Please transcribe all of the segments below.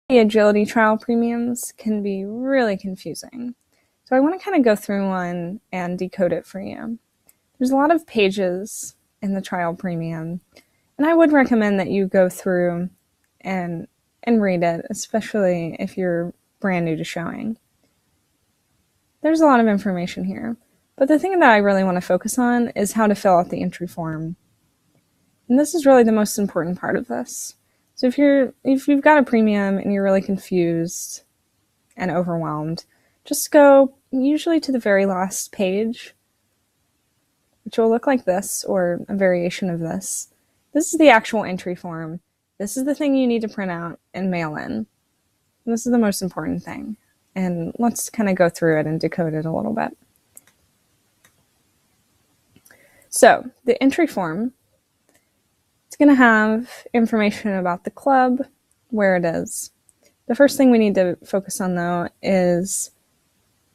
The agility trial premiums can be really confusing. So I want to kind of go through one and decode it for you. There's a lot of pages in the trial premium, and I would recommend that you go through and read it, especially if you're brand new to showing. There's a lot of information here, but the thing that I really want to focus on is how to fill out the entry form. And this is really the most important part of this. So if you've got a premium and you're really confused and overwhelmed, just go usually to the very last page, which will look like this or a variation of this. This is the actual entry form. This is the thing you need to print out and mail in. And this is the most important thing. And let's kind of go through it and decode it a little bit. So the entry form, it's going to have information about the club, where it is. The first thing we need to focus on, though, is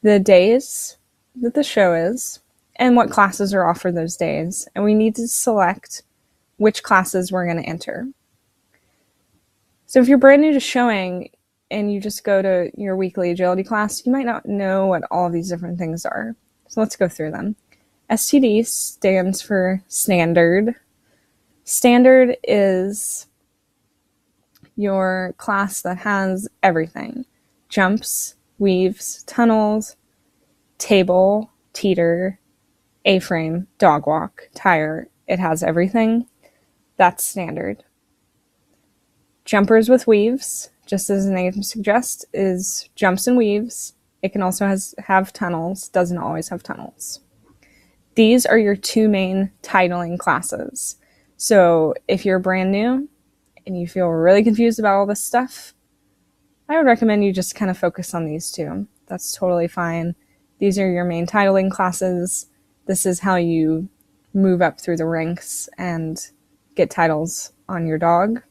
the days that the show is and what classes are offered those days. And we need to select which classes we're going to enter. So if you're brand new to showing and you just go to your weekly agility class, you might not know what all of these different things are. So let's go through them. STD stands for standard. Standard is your class that has everything. Jumps, weaves, tunnels, table, teeter, A-frame, dog walk, tire. It has everything. That's standard. Jumpers with weaves, just as the name suggests, is jumps and weaves. It can also have tunnels, doesn't always have tunnels. These are your two main titling classes. So if you're brand new and you feel really confused about all this stuff, I would recommend you just kind of focus on these two. That's totally fine. These are your main titling classes. This is how you move up through the ranks and get titles on your dog.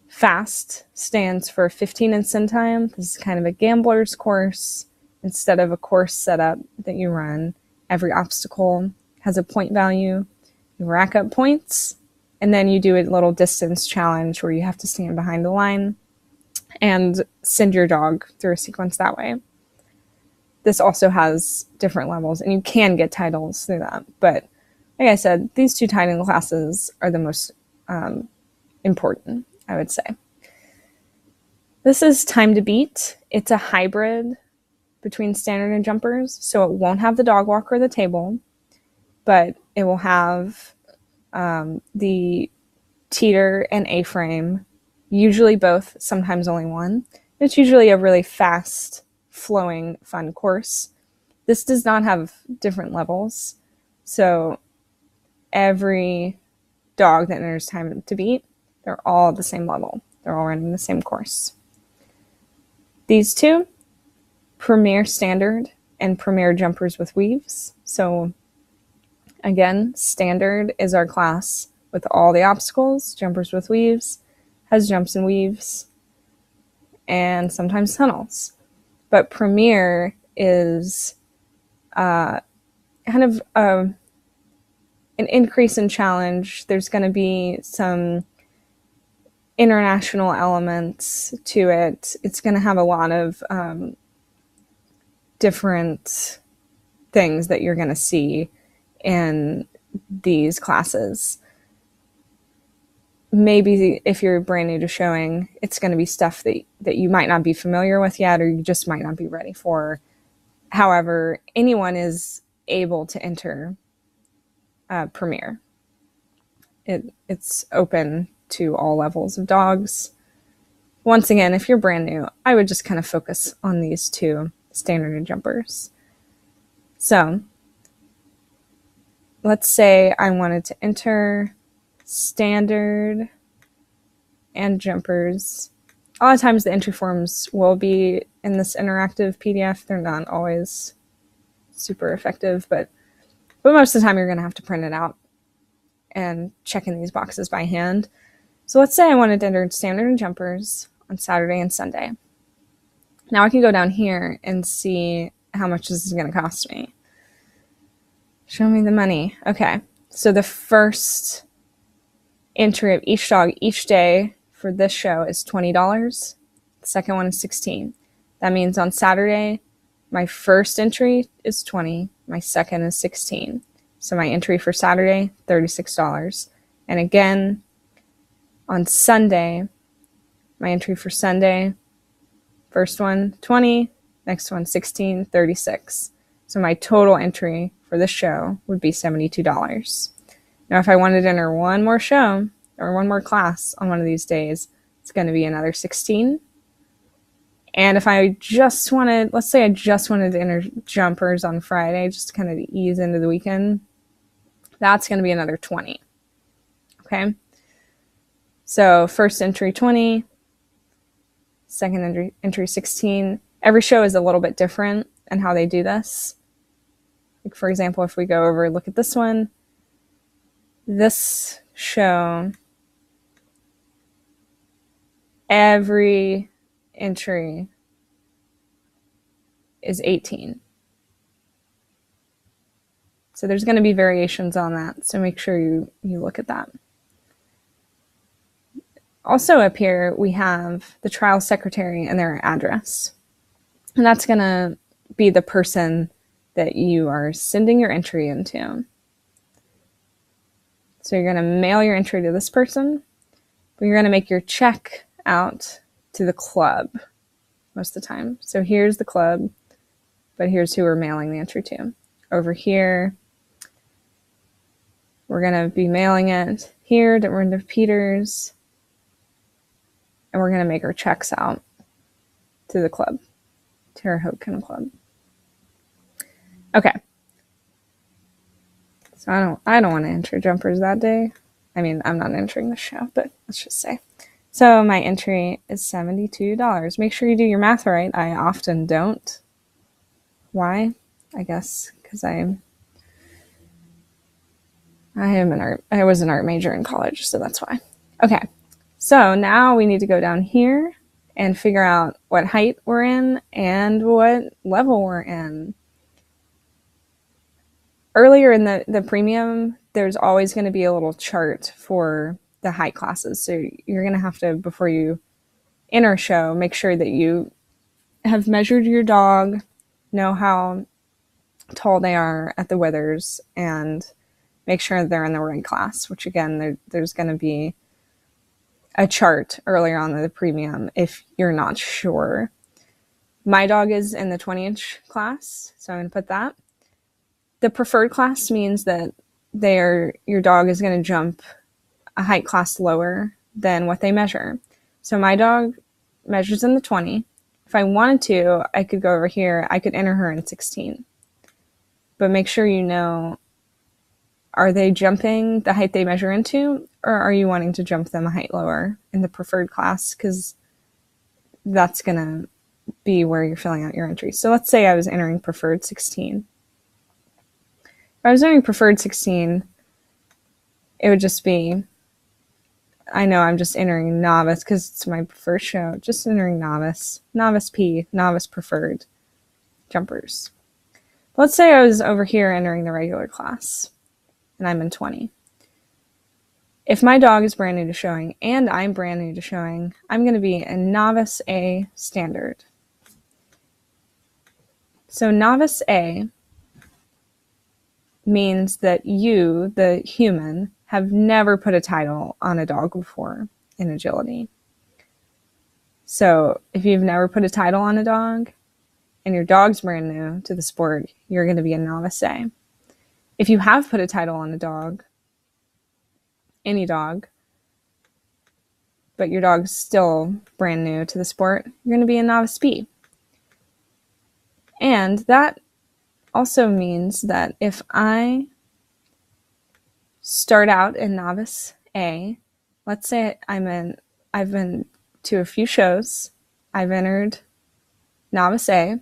FAST stands for 15 in sim time. This is kind of a gambler's course. Instead of a course setup that you run, every obstacle has a point value. You rack up points, and then you do a little distance challenge where you have to stand behind the line and send your dog through a sequence that way. This also has different levels, and you can get titles through that. But like I said, these two titling classes are the most important, I would say. This is time to beat. It's a hybrid between standard and jumpers, so it won't have the dog walk or the table, but it will have the teeter and A-frame, usually both, sometimes only one. It's usually a really fast, flowing, fun course. This does not have different levels, so every dog that enters time to beat, they're all at the same level. They're all running the same course. These two, Premier Standard and Premier Jumpers with Weaves. So again, Standard is our class with all the obstacles. Jumpers with Weaves has jumps and weaves and sometimes tunnels. But Premier is kind of an increase in challenge. There's going to be some international elements to it. It's going to have a lot of different things that you're going to see in these classes. Maybe if you're brand new to showing, it's going to be stuff that you might not be familiar with yet, or you just might not be ready for. However, anyone is able to enter Premier. It's open to all levels of dogs. Once again, if you're brand new, I would just kind of focus on these two, standard and jumpers. So let's say I wanted to enter standard and jumpers. A lot of times the entry forms will be in this interactive PDF. They're not always super effective, but most of the time you're going to have to print it out and check in these boxes by hand. So let's say I wanted to enter standard and jumpers on Saturday and Sunday. Now I can go down here and see how much this is going to cost me. Show me the money. Okay, so the first entry of each dog each day for this show is $20. The second one is $16. That means on Saturday, my first entry is $20. My second is $16. So my entry for Saturday, $36. And again, on Sunday, my entry for Sunday, first one, $20. Next one, $16, $36. So my total entry for this show would be $72. Now, if I wanted to enter one more show or one more class on one of these days, it's going to be another $16. And if I just wanted, let's say I just wanted to enter jumpers on Friday, just to kind of ease into the weekend, that's going to be another $20. Okay? So first entry, $20. Second entry, $16. Every show is a little bit different in how they do this. Like, for example, if we go over, look at this one. This show, every entry is 18. So there's going to be variations on that. So make sure you look at that. Also up here, we have the trial secretary and their address. And that's going to be the person that you are sending your entry into. So you're going to mail your entry to this person, but you're going to make your check out to the club most of the time. So here's the club, but here's who we're mailing the entry to. Over here, we're going to be mailing it here to Renda Peters, and we're going to make our checks out to the club, to our Hope Kennel Club. Okay. So I don't want to enter jumpers that day. I mean, I'm not entering the show, but let's just say. So my entry is $72. Make sure you do your math right. I often don't. Why? I guess because I was an art major in college, so that's why. Okay. So now we need to go down here and figure out what height we're in and what level we're in. Earlier in the premium, there's always going to be a little chart for the height classes. So you're going to have to, before you enter a show, make sure that you have measured your dog, know how tall they are at the withers, and make sure they're in the right class, which again, there's going to be a chart earlier on in the premium if you're not sure. My dog is in the 20-inch class, so I'm going to put that. The preferred class means that your dog is going to jump a height class lower than what they measure. So my dog measures in the 20. If I wanted to, I could go over here. I could enter her in 16. But make sure you know, are they jumping the height they measure into, or are you wanting to jump them a height lower in the preferred class? Because that's going to be where you're filling out your entry. So let's say I was entering preferred 16. If I was entering preferred 16, it would just be, I know I'm just entering novice because it's my first show, just entering novice, novice P, novice preferred jumpers. Let's say I was over here entering the regular class and I'm in 20. If my dog is brand new to showing and I'm brand new to showing, I'm going to be a novice A standard. So novice A means that you, the human, have never put a title on a dog before in agility. So if you've never put a title on a dog and your dog's brand new to the sport, you're going to be a novice A. If you have put a title on a dog, any dog, but your dog's still brand new to the sport, you're going to be a novice B. And that also means that if I start out in novice A, let's say I've been to a few shows, I've entered novice A,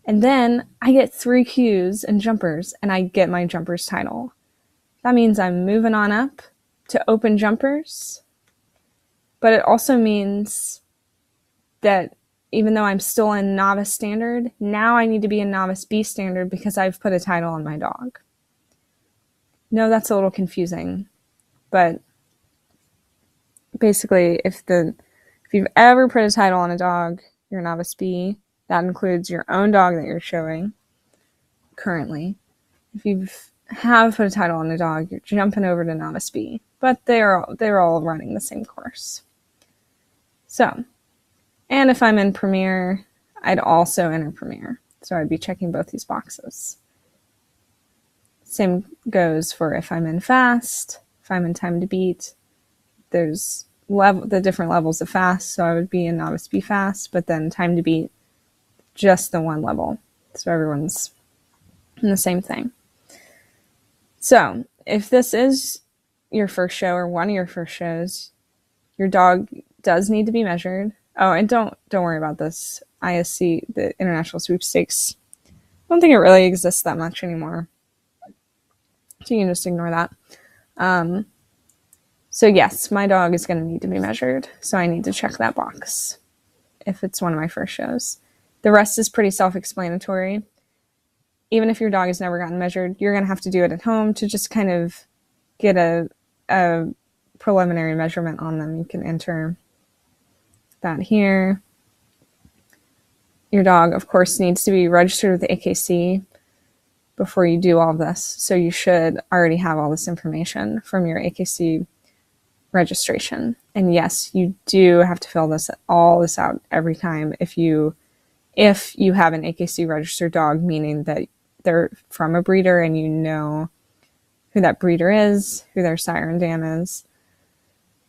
and then I get 3 cues and jumpers, and I get my jumpers title. That means I'm moving on up to open jumpers, but it also means that even though I'm still in novice standard, now I need to be in novice B standard because I've put a title on my dog. No, that's a little confusing, but basically, if you've ever put a title on a dog, you're a Novice B. That includes your own dog that you're showing currently. If you have put a title on a dog, you're jumping over to Novice B. But they're all running the same course. So, and if I'm in Premier, I'd also enter Premier. So I'd be checking both these boxes. Same goes for if I'm in Fast, if I'm in Time to Beat. There's the different levels of Fast, so I would be in Novice B Fast, but then Time to Beat, just the one level. So everyone's in the same thing. So if this is your first show or one of your first shows, your dog does need to be measured. Oh, and don't worry about this. ISC, the International Sweepstakes, I don't think it really exists that much anymore. So you can just ignore that. So yes, my dog is going to need to be measured. So I need to check that box if it's one of my first shows. The rest is pretty self-explanatory. Even if your dog has never gotten measured, you're going to have to do it at home to just kind of get a preliminary measurement on them. You can enter that here. Your dog, of course, needs to be registered with the AKC before you do all of this. So you should already have all this information from your AKC registration. And yes, you do have to fill all this out every time if you have an AKC registered dog, meaning that they're from a breeder and you know who that breeder is, who their sire and dam is.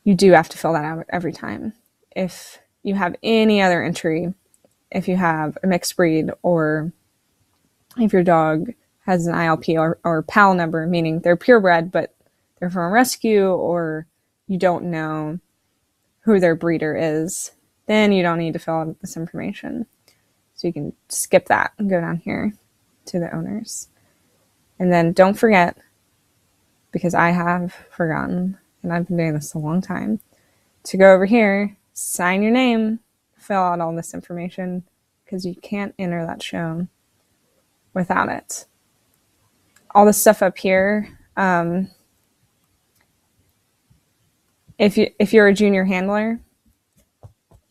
You do have to fill that out every time. If you have any other entry, if you have a mixed breed, or if your dog has an ILP or PAL number, meaning they're purebred, but they're from a rescue, or you don't know who their breeder is, then you don't need to fill out this information. So you can skip that and go down here to the owners. And then don't forget, because I have forgotten, and I've been doing this a long time, to go over here, sign your name, fill out all this information, because you can't enter that show without it. All this stuff up here, if you're a junior handler,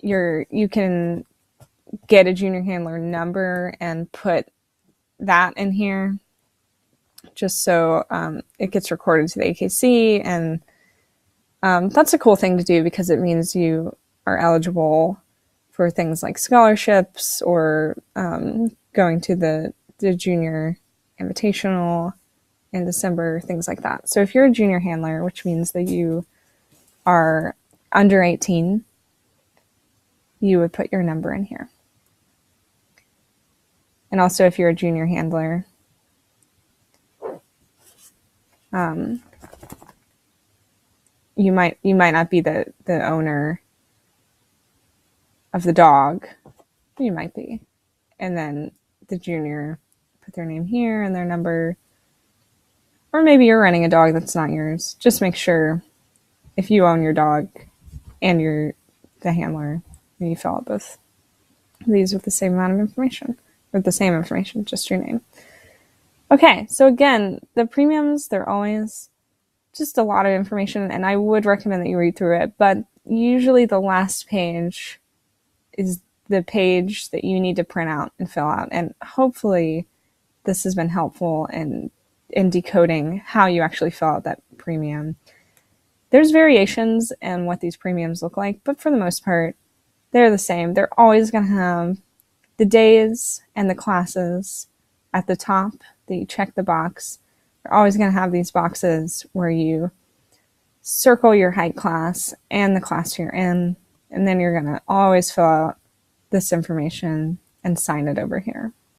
you can get a junior handler number and put that in here, just so it gets recorded to the AKC, and that's a cool thing to do because it means you are eligible for things like scholarships or going to the junior invitational in December, things like that. So if you're a junior handler, which means that you are under 18, you would put your number in here. And also if you're a junior handler, you might not be the owner of the dog. You might be. And then the junior put their name here and their number. Or maybe you're running a dog that's not yours. Just make sure if you own your dog and you're the handler, you fill out both these with the same amount of information. Or the same information, just your name. Okay, so again, the premiums, they're always just a lot of information, and I would recommend that you read through it, but usually the last page is the page that you need to print out and fill out, and hopefully this has been helpful in decoding how you actually fill out that premium. There's variations in what these premiums look like, but for the most part, they're the same. They're always going to have the days and the classes at the top that you check the box. You're always going to have these boxes where you circle your height class and the class you're in, and then you're going to always fill out this information and sign it over here.